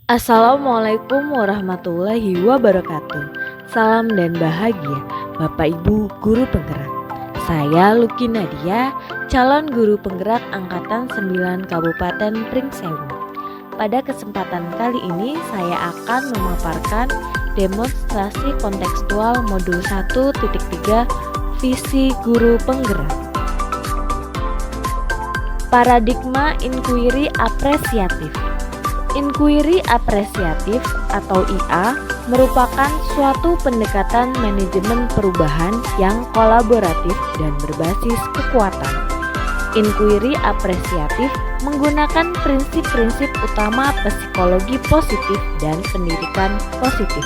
Assalamualaikum warahmatullahi wabarakatuh. Salam dan bahagia Bapak Ibu Guru Penggerak. Saya Lucky Nadia, calon guru penggerak Angkatan 9 Kabupaten Pringsewu. Pada kesempatan kali ini saya akan memaparkan demonstrasi kontekstual modul 1.3 visi guru penggerak. Paradigma inquiry apresiatif. Inquiry apresiatif atau IA merupakan suatu pendekatan manajemen perubahan yang kolaboratif dan berbasis kekuatan. Inquiry apresiatif menggunakan prinsip-prinsip utama psikologi positif dan pendidikan positif.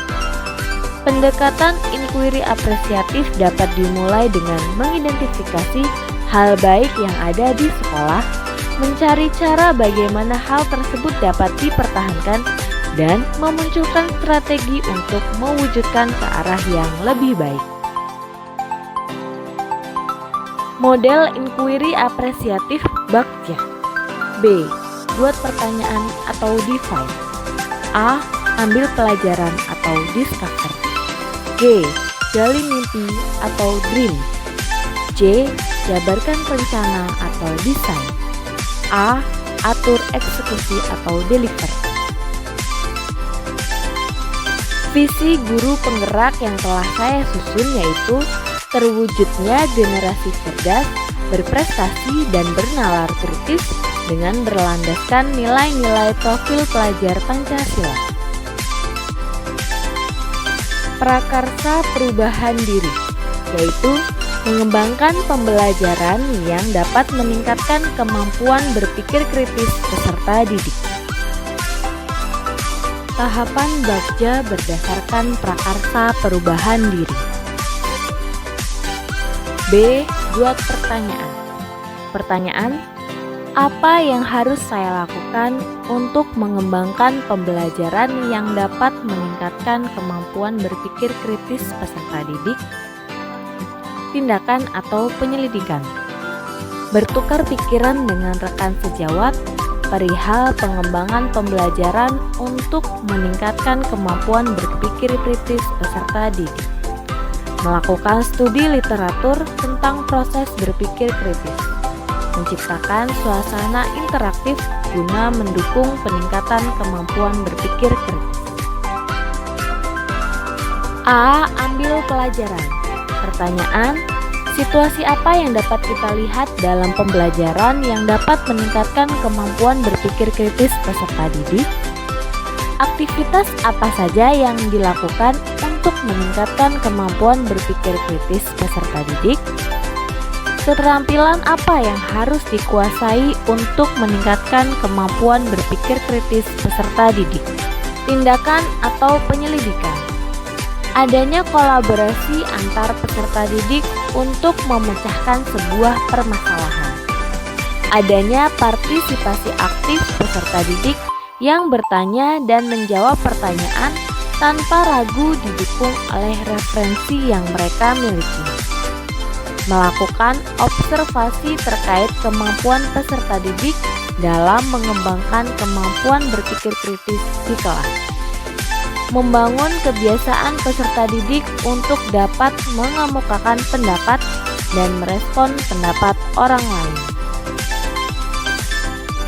Pendekatan inquiry apresiatif dapat dimulai dengan mengidentifikasi hal baik yang ada di sekolah, mencari cara bagaimana hal tersebut dapat dipertahankan, dan memunculkan strategi untuk mewujudkan ke arah yang lebih baik. Model inquiry apresiatif Bagja. B. Buat pertanyaan atau define. A. Ambil pelajaran atau discover. G. Gali mimpi atau dream. C. Jabarkan rencana atau desain. A. Atur eksekusi atau deliver. Visi guru penggerak yang telah saya susun yaitu terwujudnya generasi cerdas, berprestasi dan bernalar kritis dengan berlandaskan nilai-nilai profil pelajar Pancasila. Prakarsa perubahan diri, yaitu mengembangkan pembelajaran yang dapat meningkatkan kemampuan berpikir kritis peserta didik. Tahapan Bagja berdasarkan prakarsa perubahan diri. B. Buat pertanyaan. Pertanyaan: apa yang harus saya lakukan untuk mengembangkan pembelajaran yang dapat meningkatkan kemampuan berpikir kritis peserta didik? Tindakan atau penyelidikan. Bertukar pikiran dengan rekan sejawat perihal pengembangan pembelajaran untuk meningkatkan kemampuan berpikir kritis peserta didik. Melakukan studi literatur tentang proses berpikir kritis. Menciptakan suasana interaktif guna mendukung peningkatan kemampuan berpikir kritis. A. Ambil pelajaran. Pertanyaan: situasi apa yang dapat kita lihat dalam pembelajaran yang dapat meningkatkan kemampuan berpikir kritis peserta didik? Aktivitas apa saja yang dilakukan untuk meningkatkan kemampuan berpikir kritis peserta didik? Keterampilan apa yang harus dikuasai untuk meningkatkan kemampuan berpikir kritis peserta didik? Tindakan atau penyelidikan. Adanya kolaborasi antar peserta didik untuk memecahkan sebuah permasalahan. Adanya partisipasi aktif peserta didik yang bertanya dan menjawab pertanyaan tanpa ragu didukung oleh referensi yang mereka miliki. Melakukan observasi terkait kemampuan peserta didik dalam mengembangkan kemampuan berpikir kritis di kelas. Membangun kebiasaan peserta didik untuk dapat mengemukakan pendapat dan merespon pendapat orang lain.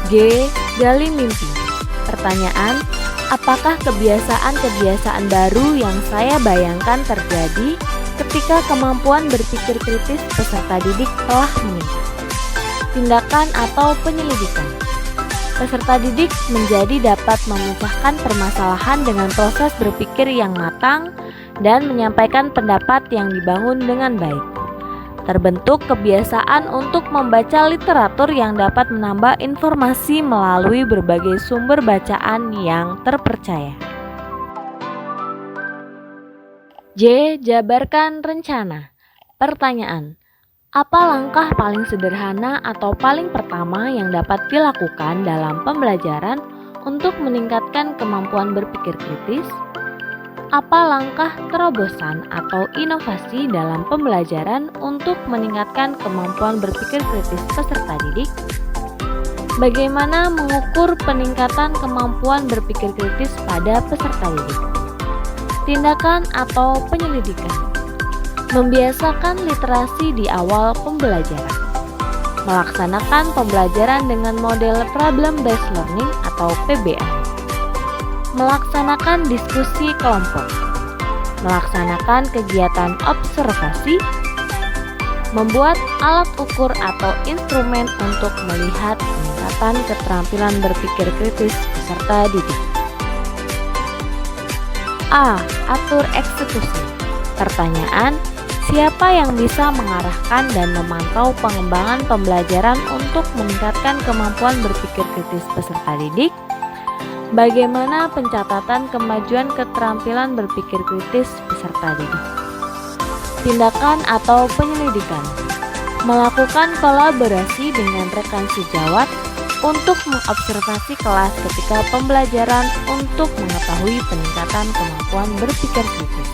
G. Gali mimpi. Pertanyaan: apakah kebiasaan-kebiasaan baru yang saya bayangkan terjadi ketika kemampuan berpikir kritis peserta didik telah meningkat? Tindakan atau penyelidikan. Peserta didik menjadi dapat memecahkan permasalahan dengan proses berpikir yang matang dan menyampaikan pendapat yang dibangun dengan baik. Terbentuk kebiasaan untuk membaca literatur yang dapat menambah informasi melalui berbagai sumber bacaan yang terpercaya. J. Jabarkan rencana. Pertanyaan: apa langkah paling sederhana atau paling pertama yang dapat dilakukan dalam pembelajaran untuk meningkatkan kemampuan berpikir kritis? Apa langkah terobosan atau inovasi dalam pembelajaran untuk meningkatkan kemampuan berpikir kritis peserta didik? Bagaimana mengukur peningkatan kemampuan berpikir kritis pada peserta didik? Tindakan atau penyelidikan. Membiasakan literasi di awal pembelajaran. Melaksanakan pembelajaran dengan model problem based learning atau PBL. Melaksanakan diskusi kelompok. Melaksanakan kegiatan observasi. Membuat alat ukur atau instrumen untuk melihat peningkatan keterampilan berpikir kritis peserta didik. A. Atur eksekusi. Pertanyaan: siapa yang bisa mengarahkan dan memantau pengembangan pembelajaran untuk meningkatkan kemampuan berpikir kritis peserta didik? Bagaimana pencatatan kemajuan keterampilan berpikir kritis peserta didik? Tindakan atau penyelidikan. Melakukan kolaborasi dengan rekan sejawat untuk mengobservasi kelas ketika pembelajaran untuk mengetahui peningkatan kemampuan berpikir kritis.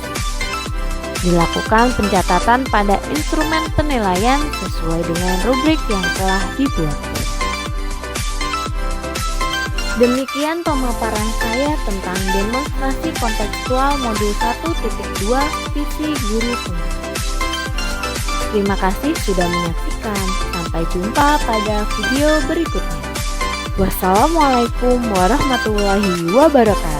Dilakukan pencatatan pada instrumen penilaian sesuai dengan rubrik yang telah dibuat. Demikian pemaparan saya tentang demonstrasi kontekstual modul 1.2 visi guru pengajar. Terima kasih sudah menyaksikan. Sampai jumpa pada video berikutnya. Wassalamualaikum warahmatullahi wabarakatuh.